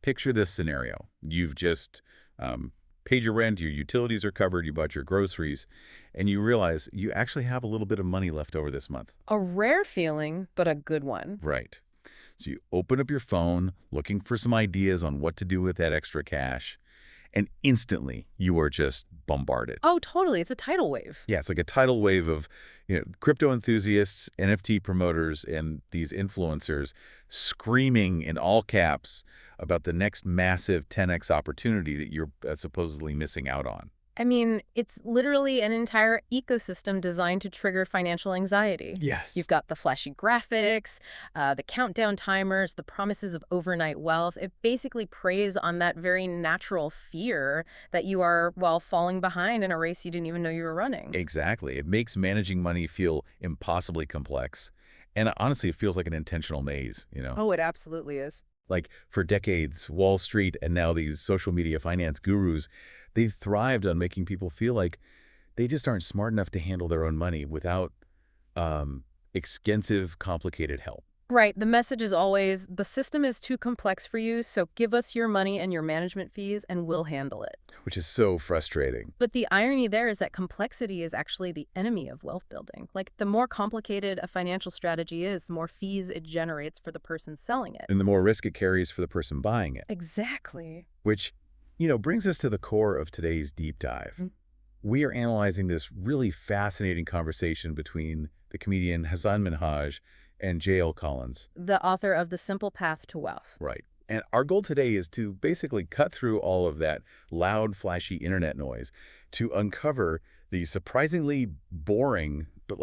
Picture this scenario. You've just paid your rent, your utilities are covered, you bought your groceries, and you realize you actually have a little bit of money left over this month. A rare feeling, but a good one. Right. So you open up your phone, looking for some ideas on what to do with that extra cash, and instantly you are just bombarded. Oh, totally. It's a tidal wave. Yeah, it's like a tidal wave of, crypto enthusiasts, NFT promoters, and these influencers screaming in all caps about the next massive 10x opportunity that you're supposedly missing out on. I mean, it's literally an entire ecosystem designed to trigger financial anxiety. Yes. You've got the flashy graphics, the countdown timers, the promises of overnight wealth. It basically preys on that very natural fear that you are, well, falling behind in a race you didn't even know you were running. Exactly. It makes managing money feel impossibly complex. And honestly, it feels like an intentional maze. Oh, it absolutely is. Like, for decades, Wall Street and now these social media finance gurus, they've thrived on making people feel like they just aren't smart enough to handle their own money without extensive, complicated help. Right. The message is always, the system is too complex for you, so give us your money and your management fees and we'll handle it. Which is so frustrating. But the irony there is that complexity is actually the enemy of wealth building. Like, the more complicated a financial strategy is, the more fees it generates for the person selling it. And the more risk it carries for the person buying it. Exactly. Which, brings us to the core of today's deep dive. We are analyzing this really fascinating conversation between the comedian Hassan Minhaj and J.L. Collins. The author of The Simple Path to Wealth. Right. And our goal today is to basically cut through all of that loud, flashy internet noise to uncover the surprisingly boring, but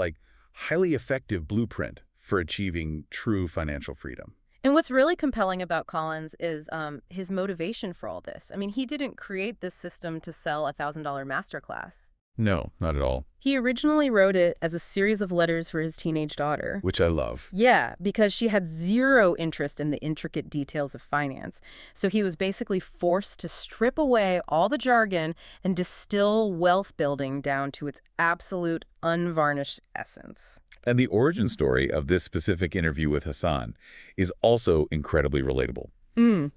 highly effective blueprint for achieving true financial freedom. And what's really compelling about Collins is his motivation for all this. I mean, he didn't create this system to sell a $1,000 masterclass. No, not at all. He originally wrote it as a series of letters for his teenage daughter. Which I love. Yeah, because she had zero interest in the intricate details of finance. So he was basically forced to strip away all the jargon and distill wealth building down to its absolute unvarnished essence. And the origin story of this specific interview with Hassan is also incredibly relatable.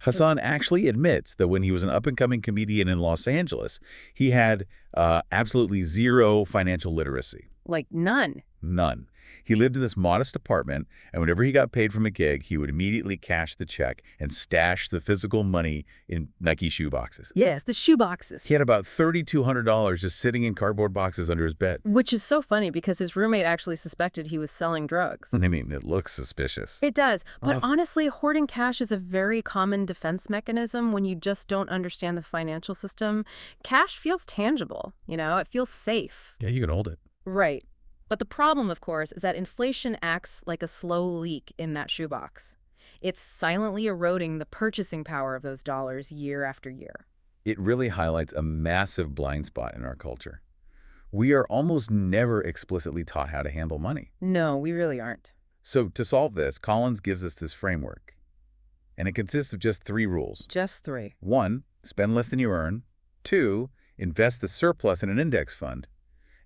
Hassan actually admits that when he was an up-and-coming comedian in Los Angeles, he had absolutely zero financial literacy. Like none. None. He lived in this modest apartment, and whenever he got paid from a gig, he would immediately cash the check and stash the physical money in Nike shoe boxes. Yes, the shoe boxes. He had about $3,200 just sitting in cardboard boxes under his bed. Which is so funny because his roommate actually suspected he was selling drugs. I mean, it looks suspicious. It does. But honestly, hoarding cash is a very common defense mechanism when you just don't understand the financial system. Cash feels tangible, it feels safe. Yeah, you can hold it. Right. But the problem, of course, is that inflation acts like a slow leak in that shoebox. It's silently eroding the purchasing power of those dollars year after year. It really highlights a massive blind spot in our culture. We are almost never explicitly taught how to handle money. No, we really aren't. So to solve this, Collins gives us this framework. And it consists of just 3 rules. Just 3. 1, spend less than you earn. 2, invest the surplus in an index fund.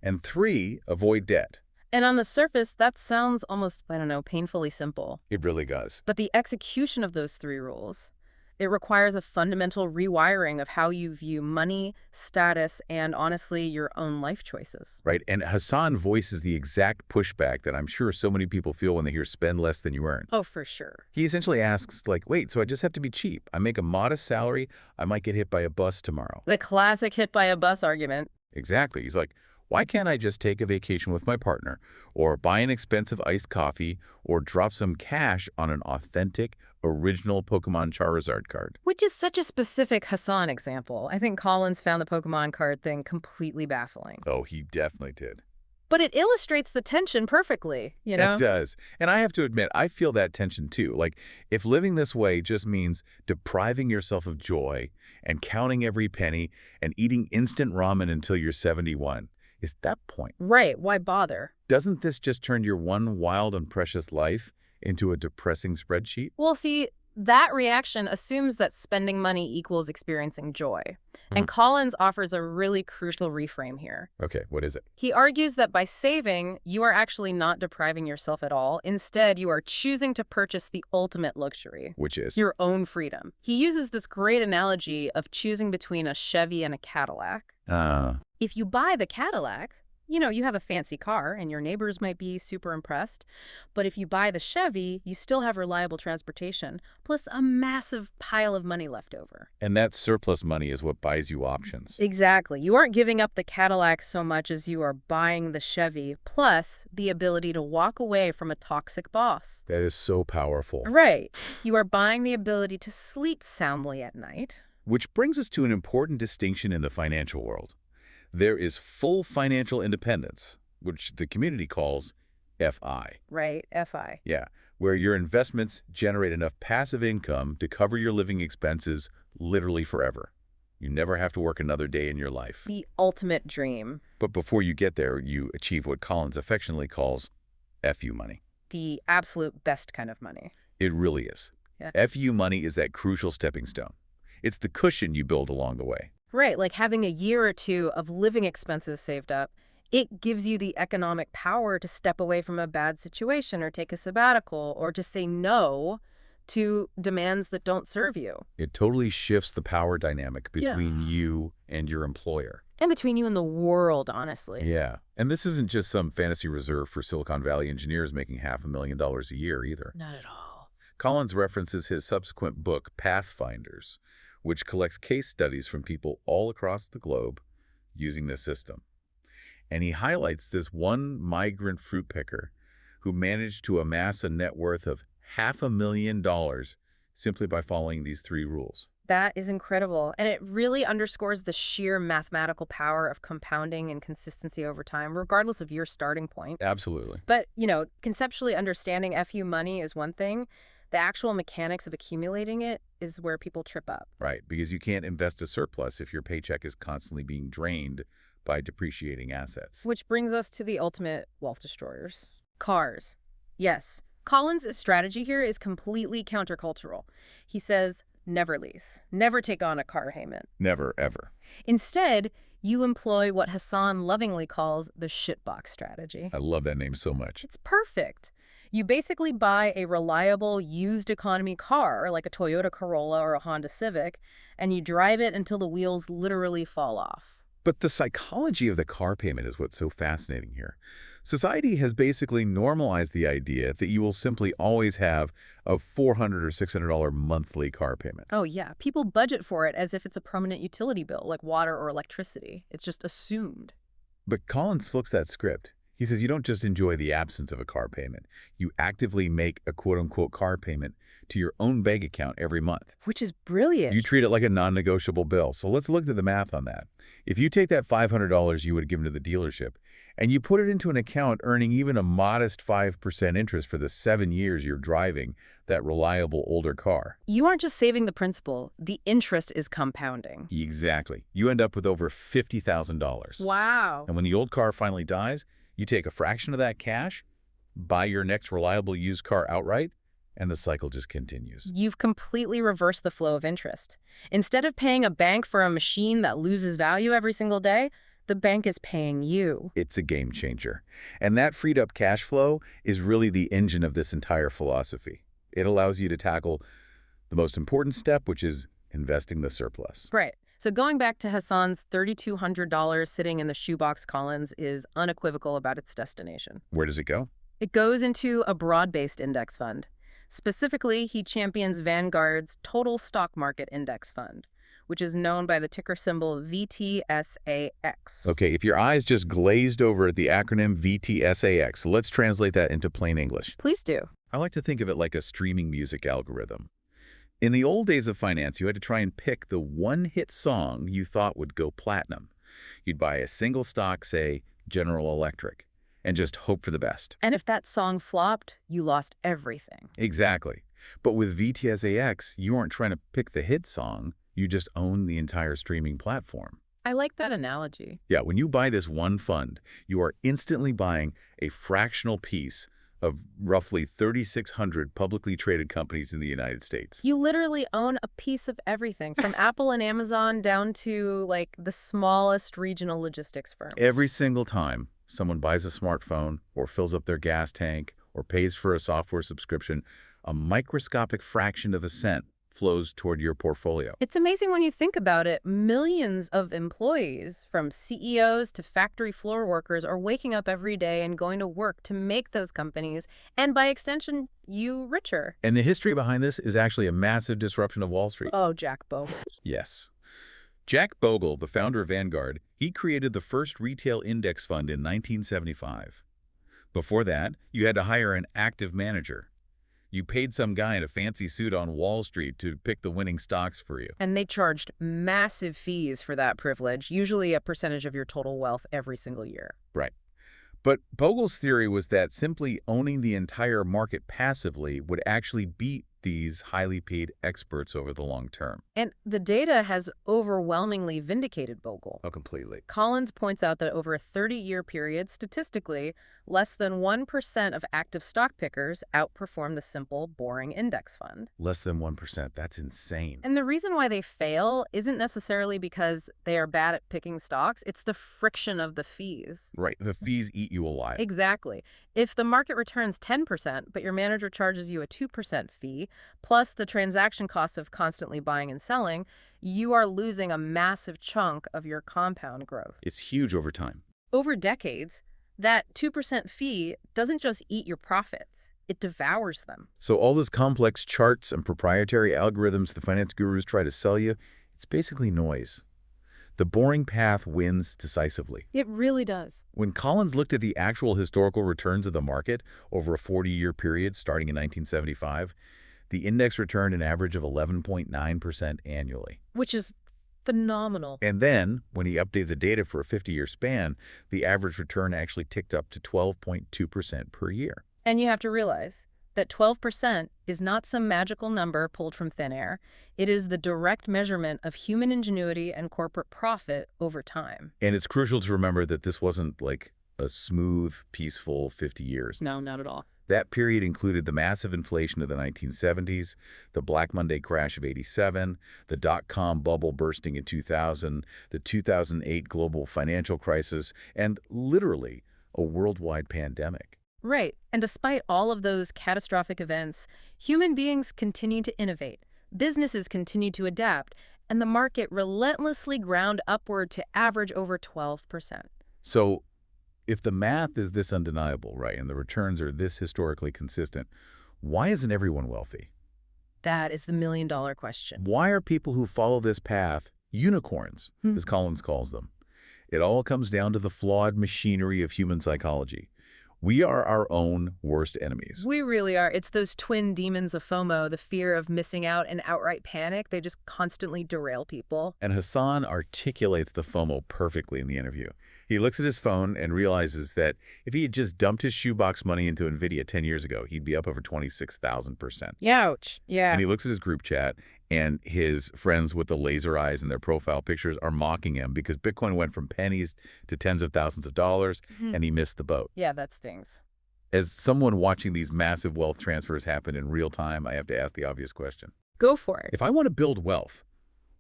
And 3, avoid debt. And on the surface, that sounds almost, painfully simple. It really does. But the execution of those 3 rules, it requires a fundamental rewiring of how you view money, status, and honestly, your own life choices. Right. And Hassan voices the exact pushback that I'm sure so many people feel when they hear spend less than you earn. Oh, for sure. He essentially asks, wait, so I just have to be cheap. I make a modest salary. I might get hit by a bus tomorrow. The classic hit by a bus argument. Exactly. He's like, why can't I just take a vacation with my partner, or buy an expensive iced coffee, or drop some cash on an authentic, original Pokemon Charizard card? Which is such a specific Hassan example. I think Collins found the Pokemon card thing completely baffling. Oh, he definitely did. But it illustrates the tension perfectly, It does. And I have to admit, I feel that tension too. If living this way just means depriving yourself of joy and counting every penny and eating instant ramen until you're 71, is that point? Right. Why bother? Doesn't this just turn your one wild and precious life into a depressing spreadsheet? Well, see, that reaction assumes that spending money equals experiencing joy. Mhm. And Collins offers a really crucial reframe here. Okay, what is it? He argues that by saving, you are actually not depriving yourself at all. Instead, you are choosing to purchase the ultimate luxury, Which is? your own freedom. He uses this great analogy of choosing between a Chevy and a Cadillac. If you buy the Cadillac, you have a fancy car and your neighbors might be super impressed. But if you buy the Chevy, you still have reliable transportation, plus a massive pile of money left over. And that surplus money is what buys you options. Exactly. You aren't giving up the Cadillac so much as you are buying the Chevy, plus the ability to walk away from a toxic boss. That is so powerful. Right. You are buying the ability to sleep soundly at night. Which brings us to an important distinction in the financial world. There is full financial independence, which the community calls FI. Right, FI. Yeah, where your investments generate enough passive income to cover your living expenses literally forever. You never have to work another day in your life. The ultimate dream. But before you get there, you achieve what Collins affectionately calls FU money. The absolute best kind of money. It really is. Yeah. FU money is that crucial stepping stone. It's the cushion you build along the way. Right, like having a year or two of living expenses saved up, it gives you the economic power to step away from a bad situation or take a sabbatical or to say no to demands that don't serve you. It totally shifts the power dynamic between you and your employer. And between you and the world, honestly. Yeah, and this isn't just some fantasy reserve for Silicon Valley engineers making $500,000 a year either. Not at all. Collins references his subsequent book, Pathfinders, which collects case studies from people all across the globe using this system. And he highlights this one migrant fruit picker who managed to amass a net worth of $500,000 simply by following these 3 rules. That is incredible. And it really underscores the sheer mathematical power of compounding and consistency over time, regardless of your starting point. Absolutely. But, conceptually understanding FU money is one thing. The actual mechanics of accumulating it is where people trip up. Right, because you can't invest a surplus if your paycheck is constantly being drained by depreciating assets. Which brings us to the ultimate wealth destroyers. Cars. Yes. Collins' strategy here is completely countercultural. He says, never lease. Never take on a car payment. Never, ever. Instead, you employ what Hassan lovingly calls the shitbox strategy. I love that name so much. It's perfect. You basically buy a reliable used economy car, like a Toyota Corolla or a Honda Civic, and you drive it until the wheels literally fall off. But the psychology of the car payment is what's so fascinating here. Society has basically normalized the idea that you will simply always have a $400 or $600 monthly car payment. Oh, yeah. People budget for it as if it's a permanent utility bill, like water or electricity. It's just assumed. But Collins flips that script. He says you don't just enjoy the absence of a car payment. You actively make a quote-unquote car payment to your own bank account every month. Which is brilliant. You treat it like a non-negotiable bill. So let's look at the math on that. If you take that $500 you would have given to the dealership and you put it into an account earning even a modest 5% interest for the 7 years you're driving that reliable older car. You aren't just saving the principal. The interest is compounding. Exactly. You end up with over $50,000. Wow. And when the old car finally dies, you take a fraction of that cash, buy your next reliable used car outright, and the cycle just continues. You've completely reversed the flow of interest. Instead of paying a bank for a machine that loses value every single day, the bank is paying you. It's a game changer. And that freed up cash flow is really the engine of this entire philosophy. It allows you to tackle the most important step, which is investing the surplus. Right. So going back to Hassan's $3,200 sitting in the shoebox Collins is unequivocal about its destination. Where does it go? It goes into a broad-based index fund. Specifically, he champions Vanguard's Total Stock Market Index Fund, which is known by the ticker symbol VTSAX. Okay, if your eyes just glazed over at the acronym VTSAX, let's translate that into plain English. Please do. I like to think of it like a streaming music algorithm. In the old days of finance, you had to try and pick the one-hit song you thought would go platinum. You'd buy a single stock, say, General Electric, and just hope for the best. And if that song flopped, you lost everything. Exactly. But with VTSAX, you aren't trying to pick the hit song, you just own the entire streaming platform. I like that analogy. Yeah, when you buy this one fund, you are instantly buying a fractional piece of roughly 3,600 publicly traded companies in the United States. You literally own a piece of everything, from Apple and Amazon down to, like, the smallest regional logistics firms. Every single time someone buys a smartphone or fills up their gas tank or pays for a software subscription, a microscopic fraction of a cent flows toward your portfolio. It's amazing when you think about it. Millions of employees, from CEOs to factory floor workers, are waking up every day and going to work to make those companies, and by extension, you richer. And the history behind this is actually a massive disruption of Wall Street. Oh, Jack Bogle. Yes. Jack Bogle, the founder of Vanguard, he created the first retail index fund in 1975. Before that, you had to hire an active manager. You paid some guy in a fancy suit on Wall Street to pick the winning stocks for you. And they charged massive fees for that privilege, usually a percentage of your total wealth every single year. Right. But Bogle's theory was that simply owning the entire market passively would actually beat these highly paid experts over the long term. And the data has overwhelmingly vindicated Bogle. Oh, completely. Collins points out that over a 30-year period, statistically, less than 1% of active stock pickers outperform the simple, boring index fund. Less than 1%. That's insane. And the reason why they fail isn't necessarily because they are bad at picking stocks. It's the friction of the fees. Right. The fees eat you alive. Exactly. If the market returns 10%, but your manager charges you a 2% fee, plus the transaction costs of constantly buying and selling, you are losing a massive chunk of your compound growth. It's huge over time. Over decades, that 2% fee doesn't just eat your profits, it devours them. So all those complex charts and proprietary algorithms the finance gurus try to sell you, it's basically noise. The boring path wins decisively. It really does. When Collins looked at the actual historical returns of the market over a 40-year period starting in 1975, the index returned an average of 11.9% annually. Which is phenomenal. And then, when he updated the data for a 50-year span, the average return actually ticked up to 12.2% per year. And you have to realize that 12% is not some magical number pulled from thin air. It is the direct measurement of human ingenuity and corporate profit over time. And it's crucial to remember that this wasn't like a smooth, peaceful 50 years. No, not at all. That period included the massive inflation of the 1970s, the Black Monday crash of '87, the dot-com bubble bursting in 2000, the 2008 global financial crisis, and literally a worldwide pandemic. Right. And despite all of those catastrophic events, human beings continue to innovate, businesses continue to adapt, and the market relentlessly ground upward to average over 12%. So, if the math is this undeniable, right, and the returns are this historically consistent, why isn't everyone wealthy? That is the million-dollar question. Why are people who follow this path unicorns, as Collins calls them? It all comes down to the flawed machinery of human psychology. We are our own worst enemies. We really are. It's those twin demons of FOMO, the fear of missing out and outright panic. They just constantly derail people. And Hassan articulates the FOMO perfectly in the interview. He looks at his phone and realizes that if he had just dumped his shoebox money into NVIDIA 10 years ago, he'd be up over 26,000%. Ouch. Yeah. And he looks at his group chat, and his friends with the laser eyes in their profile pictures are mocking him because Bitcoin went from pennies to tens of thousands of dollars, and he missed the boat. Yeah, that stings. As someone watching these massive wealth transfers happen in real time, I have to ask the obvious question. Go for it. If I want to build wealth,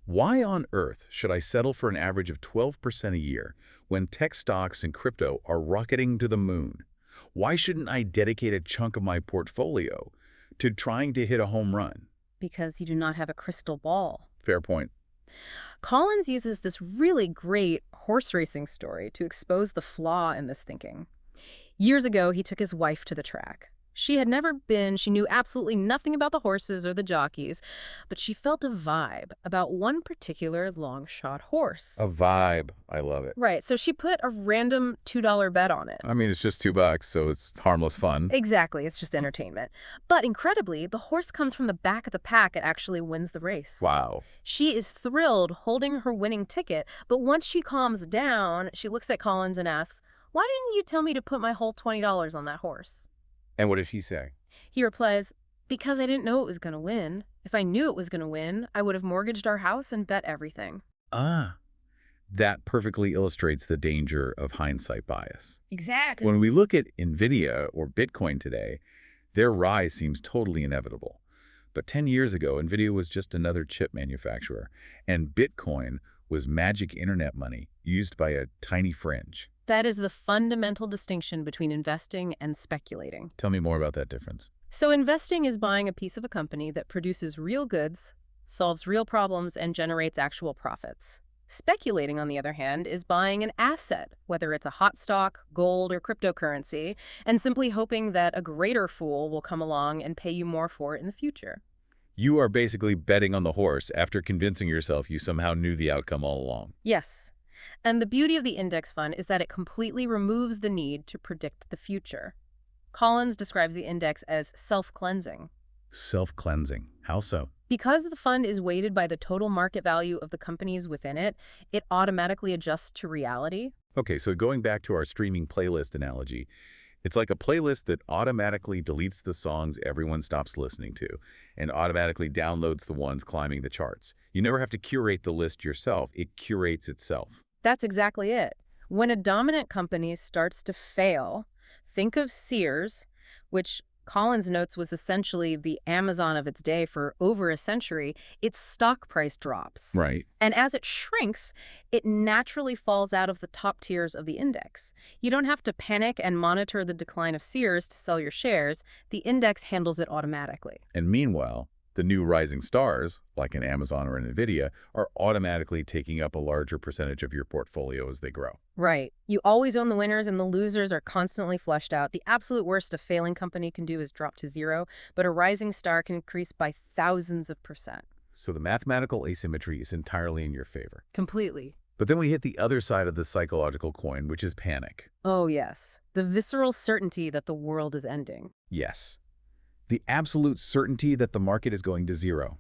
why on earth should I settle for an average of 12% a year when tech stocks and crypto are rocketing to the moon? Why shouldn't I dedicate a chunk of my portfolio to trying to hit a home run? Because you do not have a crystal ball. Fair point. Collins uses this really great horse racing story to expose the flaw in this thinking. Years ago, he took his wife to the track. She had never been, she knew absolutely nothing about the horses or the jockeys, but she felt a vibe about one particular long-shot horse. A vibe. I love it. Right, so she put a random $2 bet on it. I mean, it's just $2, so it's harmless fun. Exactly, it's just entertainment. But incredibly, the horse comes from the back of the pack and actually wins the race. Wow. She is thrilled holding her winning ticket, but once she calms down, she looks at Collins and asks, "Why didn't you tell me to put my whole $20 on that horse?" And what did he say? He replies, "Because I didn't know it was going to win. If I knew it was going to win, I would have mortgaged our house and bet everything." Ah, That perfectly illustrates the danger of hindsight bias. Exactly. When we look at NVIDIA or Bitcoin today, their rise seems totally inevitable. But 10 years ago, NVIDIA was just another chip manufacturer, and Bitcoin was magic internet money used by a tiny fringe. That is the fundamental distinction between investing and speculating. Tell me more about that difference. So investing is buying a piece of a company that produces real goods, solves real problems, and generates actual profits. Speculating, on the other hand, is buying an asset, whether it's a hot stock, gold, or cryptocurrency, and simply hoping that a greater fool will come along and pay you more for it in the future. You are basically betting on the horse after convincing yourself you somehow knew the outcome all along. Yes. And the beauty of the index fund is that it completely removes the need to predict the future. Collins describes the index as self-cleansing. Self-cleansing. How so? Because the fund is weighted by the total market value of the companies within it, it automatically adjusts to reality. Okay, so going back to our streaming playlist analogy, it's like a playlist that automatically deletes the songs everyone stops listening to and automatically downloads the ones climbing the charts. You never have to curate the list yourself. It curates itself. That's exactly it. When a dominant company starts to fail, think of Sears, which Collins notes was essentially the Amazon of its day for over a century. Its stock price drops. Right. And as it shrinks, it naturally falls out of the top tiers of the index. You don't have to panic and monitor the decline of Sears to sell your shares. The index handles it automatically. And meanwhile, the new rising stars, like an Amazon or an NVIDIA, are automatically taking up a larger percentage of your portfolio as they grow. Right. You always own the winners and the losers are constantly flushed out. The absolute worst a failing company can do is drop to zero, but a rising star can increase by thousands of %. So the mathematical asymmetry is entirely in your favor. Completely. But then we hit the other side of the psychological coin, which is panic. Oh, yes. The visceral certainty that the world is ending. Yes. The absolute certainty that the market is going to zero.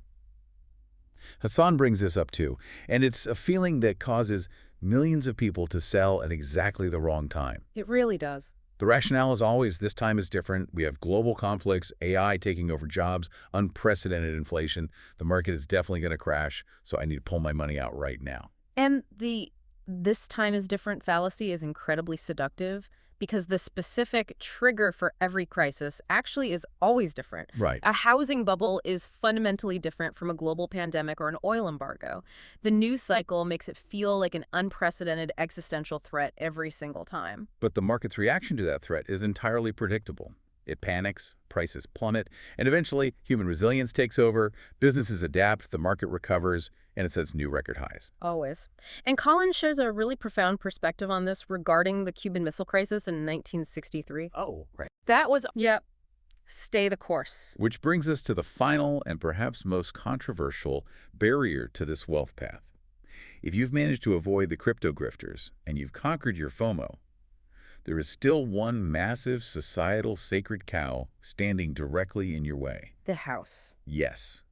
Hassan brings this up too, and it's a feeling that causes millions of people to sell at exactly the wrong time. It really does. The rationale is always this time is different. We have global conflicts, AI taking over jobs, unprecedented inflation. The market is definitely going to crash, so I need to pull my money out right now. And the "this time is different" fallacy is incredibly seductive because the specific trigger for every crisis actually is always different. Right. A housing bubble is fundamentally different from a global pandemic or an oil embargo. The news cycle makes it feel like an unprecedented existential threat every single time. But the market's reaction to that threat is entirely predictable. It panics, prices plummet, and eventually human resilience takes over, businesses adapt, the market recovers, and it sets new record highs. Always. And Collins shares a really profound perspective on this regarding the Cuban Missile Crisis in 1963. Oh, right. That was, yep, stay the course. Which brings us to the final and perhaps most controversial barrier to this wealth path. If you've managed to avoid the crypto grifters and you've conquered your FOMO, there is still one massive societal sacred cow standing directly in your way. The house. Yes.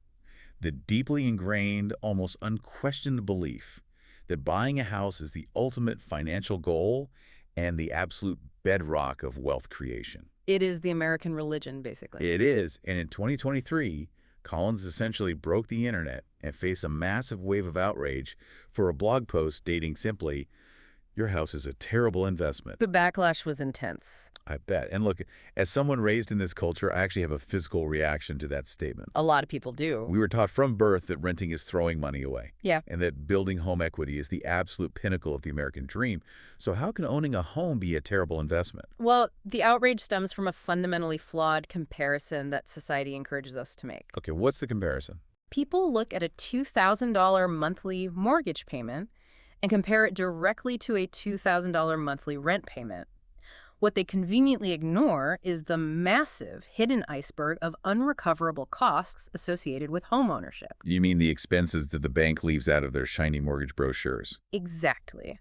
The deeply ingrained, almost unquestioned belief that buying a house is the ultimate financial goal and the absolute bedrock of wealth creation. It is the American religion, basically. It is, and in 2023, Collins essentially broke the internet and faced a massive wave of outrage for a blog post stating simply, "Your house is a terrible investment." The backlash was intense. I bet. And look, as someone raised in this culture, I actually have a physical reaction to that statement. A lot of people do. We were taught from birth that renting is throwing money away. Yeah. And that building home equity is the absolute pinnacle of the American dream. So how can owning a home be a terrible investment? Well, the outrage stems from a fundamentally flawed comparison that society encourages us to make. Okay, what's the comparison? People look at a $2,000 monthly mortgage payment and compare it directly to a $2,000 monthly rent payment. What they conveniently ignore is the massive hidden iceberg of unrecoverable costs associated with homeownership. You mean the expenses that the bank leaves out of their shiny mortgage brochures? Exactly.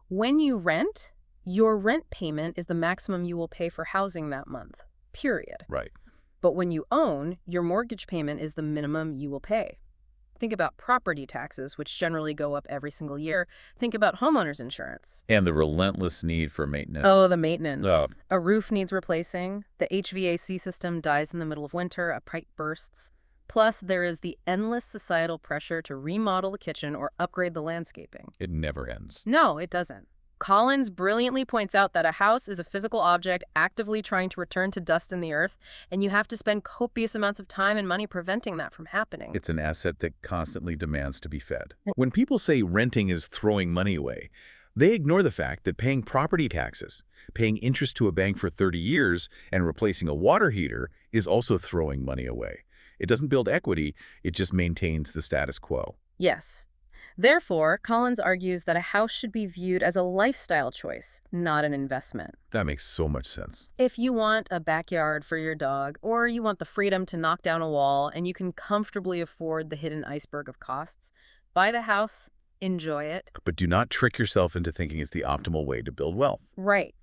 When you rent, your rent payment is the maximum you will pay for housing that month, period. Right. But when you own, your mortgage payment is the minimum you will pay. Think about property taxes, which generally go up every single year. Think about homeowners insurance. And the relentless need for maintenance. Oh, the maintenance. Oh. A roof needs replacing. The HVAC system dies in the middle of winter. A pipe bursts. Plus, there is the endless societal pressure to remodel the kitchen or upgrade the landscaping. It never ends. No, it doesn't. Collins brilliantly points out that a house is a physical object actively trying to return to dust in the earth, and you have to spend copious amounts of time and money preventing that from happening. It's an asset that constantly demands to be fed. When people say renting is throwing money away, they ignore the fact that paying property taxes, paying interest to a bank for 30 years, and replacing a water heater is also throwing money away. It doesn't build equity, it just maintains the status quo. Yes. Therefore, Collins argues that a house should be viewed as a lifestyle choice, not an investment. That makes so much sense. If you want a backyard for your dog, or you want the freedom to knock down a wall and you can comfortably afford the hidden iceberg of costs, buy the house, enjoy it. But do not trick yourself into thinking it's the optimal way to build wealth. Right.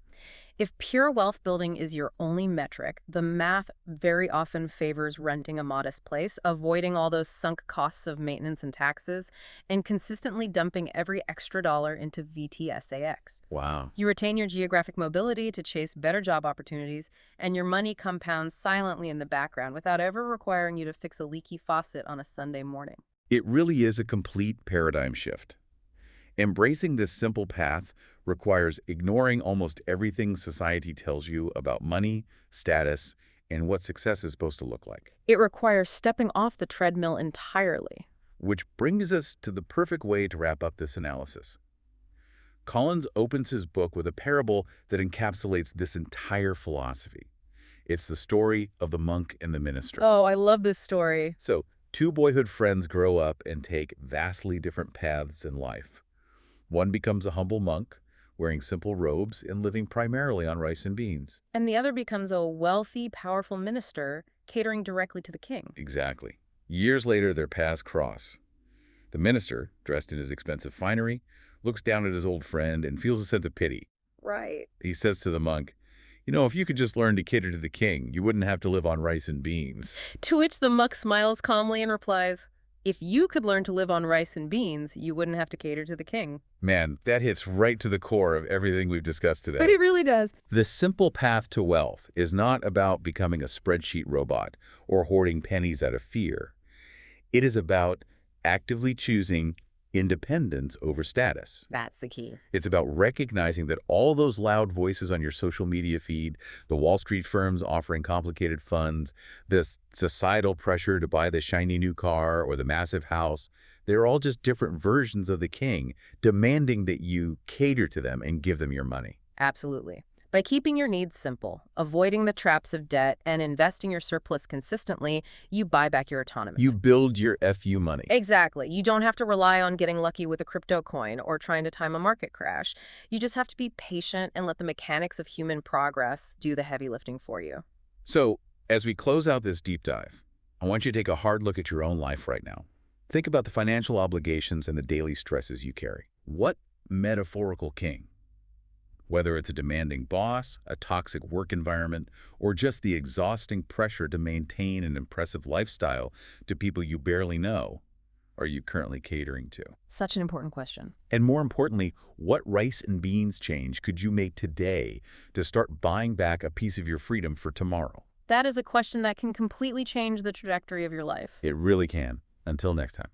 If pure wealth building is your only metric, the math very often favors renting a modest place, avoiding all those sunk costs of maintenance and taxes, and consistently dumping every extra dollar into VTSAX. Wow. You retain your geographic mobility to chase better job opportunities, and your money compounds silently in the background without ever requiring you to fix a leaky faucet on a Sunday morning. It really is a complete paradigm shift. Embracing this simple path requires ignoring almost everything society tells you about money, status, and what success is supposed to look like. It requires stepping off the treadmill entirely. Which brings us to the perfect way to wrap up this analysis. Collins opens his book with a parable that encapsulates this entire philosophy. It's the story of the monk and the minister. Oh, I love this story. So, two boyhood friends grow up and take vastly different paths in life. One becomes a humble monk, wearing simple robes and living primarily on rice and beans. And the other becomes a wealthy, powerful minister, catering directly to the king. Exactly. Years later, their paths cross. The minister, dressed in his expensive finery, looks down at his old friend and feels a sense of pity. Right. He says to the monk, "You know, if you could just learn to cater to the king, you wouldn't have to live on rice and beans." To which the monk smiles calmly and replies, "If you could learn to live on rice and beans, you wouldn't have to cater to the king." Man, that hits right to the core of everything we've discussed today. But it really does. The simple path to wealth is not about becoming a spreadsheet robot or hoarding pennies out of fear. It is about actively choosing independence over status. That's the key. It's about recognizing that all those loud voices on your social media feed, the Wall Street firms offering complicated funds, this societal pressure to buy the shiny new car or the massive house, they're all just different versions of the king, demanding that you cater to them and give them your money. Absolutely. By keeping your needs simple, avoiding the traps of debt, and investing your surplus consistently, you buy back your autonomy. You build your FU money. Exactly. You don't have to rely on getting lucky with a crypto coin or trying to time a market crash. You just have to be patient and let the mechanics of human progress do the heavy lifting for you. So, as we close out this deep dive, I want you to take a hard look at your own life right now. Think about the financial obligations and the daily stresses you carry. What metaphorical king? Whether it's a demanding boss, a toxic work environment, or just the exhausting pressure to maintain an impressive lifestyle to people you barely know, are you currently catering to? Such an important question. And more importantly, what rice and beans change could you make today to start buying back a piece of your freedom for tomorrow? That is a question that can completely change the trajectory of your life. It really can. Until next time.